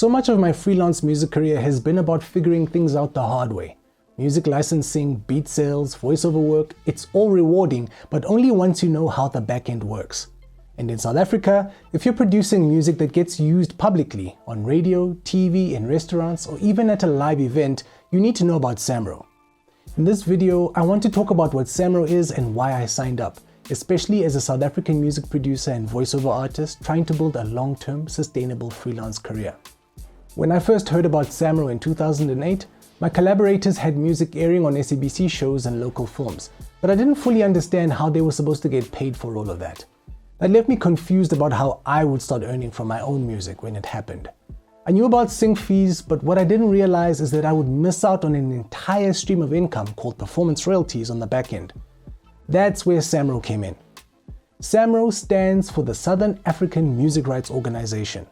So much of my freelance music career has been about figuring things out the hard way. Music licensing, beat sales, voiceover work, it's all rewarding, but only once you know how the back end works. And in South Africa, if you're producing music that gets used publicly on radio, TV, in restaurants, or even at a live event, you need to know about SAMRO. In this video, I want to talk about what SAMRO is and why I signed up, especially as a South African music producer and voiceover artist trying to build a long-term, sustainable freelance career. When I first heard about SAMRO in 2008, my collaborators had music airing on SABC shows and local films, but I didn't fully understand how they were supposed to get paid for all of that. That left me confused about how I would start earning from my own music when it happened. I knew about sync fees, but what I didn't realize is that I would miss out on an entire stream of income called performance royalties on the back end. That's where SAMRO came in. SAMRO stands for the Southern African Music Rights Organization.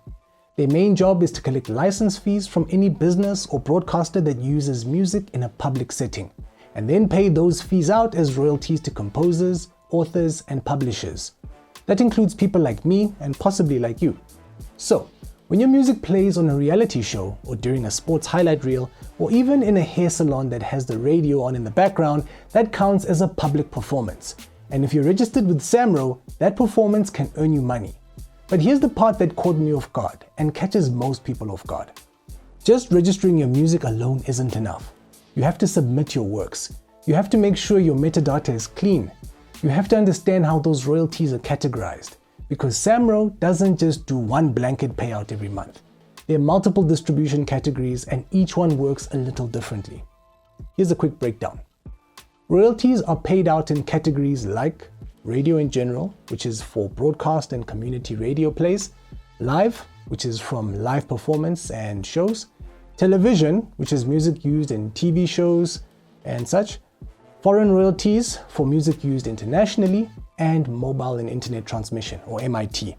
Their main job is to collect license fees from any business or broadcaster that uses music in a public setting, and then pay those fees out as royalties to composers, authors, and publishers. That includes people like me and possibly like you. So, when your music plays on a reality show or during a sports highlight reel or even in a hair salon that has the radio on in the background, that counts as a public performance. And if you're registered with SAMRO, that performance can earn you money. But here's the part that caught me off guard and catches most people off guard. Just registering your music alone isn't enough. You have to submit your works. You have to make sure your metadata is clean. You have to understand how those royalties are categorized, because SAMRO doesn't just do one blanket payout every month. There are multiple distribution categories and each one works a little differently. Here's a quick breakdown. Royalties are paid out in categories like radio in general, which is for broadcast and community radio plays, live, which is from live performance and shows, television, which is music used in TV shows and such, foreign royalties for music used internationally, and mobile and internet transmission, or MIT.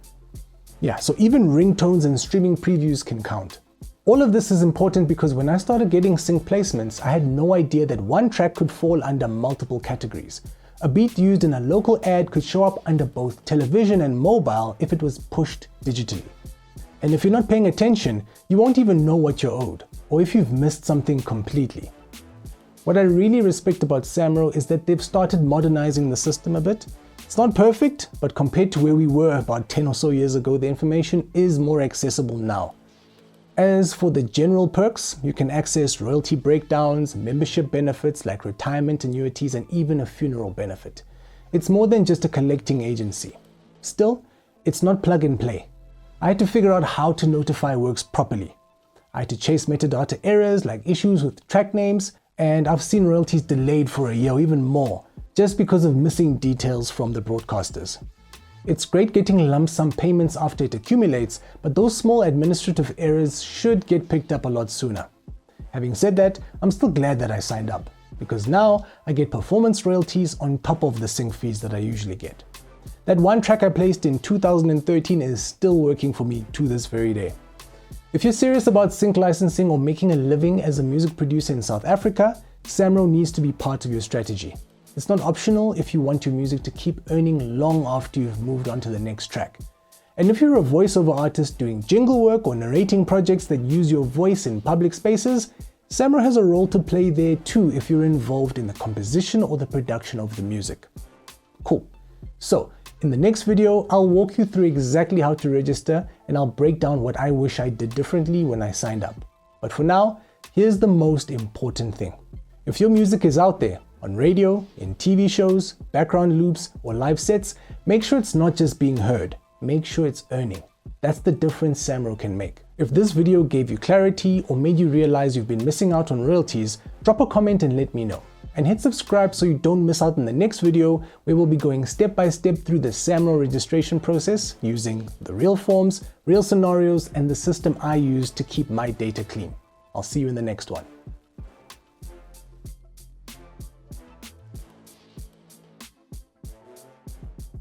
Yeah, so even ringtones and streaming previews can count. All of this is important because when I started getting sync placements, I had no idea that one track could fall under multiple categories. A beat used in a local ad could show up under both television and mobile if it was pushed digitally. And if you're not paying attention, you won't even know what you're owed, or if you've missed something completely. What I really respect about SAMRO is that they've started modernizing the system a bit. It's not perfect, but compared to where we were about 10 or so years ago, the information is more accessible now. As for the general perks, you can access royalty breakdowns, membership benefits like retirement annuities, and even a funeral benefit. It's more than just a collecting agency. Still, it's not plug and play. I had to figure out how to notify works properly. I had to chase metadata errors like issues with track names, and I've seen royalties delayed for a year or even more, just because of missing details from the broadcasters. It's great getting lump sum payments after it accumulates, but those small administrative errors should get picked up a lot sooner. Having said that, I'm still glad that I signed up, because now I get performance royalties on top of the sync fees that I usually get. That one track I placed in 2013 is still working for me to this very day. If you're serious about sync licensing or making a living as a music producer in South Africa, SAMRO needs to be part of your strategy. It's not optional if you want your music to keep earning long after you've moved on to the next track. And if you're a voiceover artist doing jingle work or narrating projects that use your voice in public spaces, SAMRO has a role to play there too if you're involved in the composition or the production of the music. Cool. So, in the next video, I'll walk you through exactly how to register and I'll break down what I wish I did differently when I signed up. But for now, here's the most important thing. If your music is out there, on radio, in TV shows, background loops, or live sets, make sure it's not just being heard, make sure it's earning. That's the difference SAMRO can make. If this video gave you clarity or made you realize you've been missing out on royalties, drop a comment and let me know. And hit subscribe so you don't miss out on the next video where we'll be going step by step through the SAMRO registration process using the real forms, real scenarios, and the system I use to keep my data clean. I'll see you in the next one.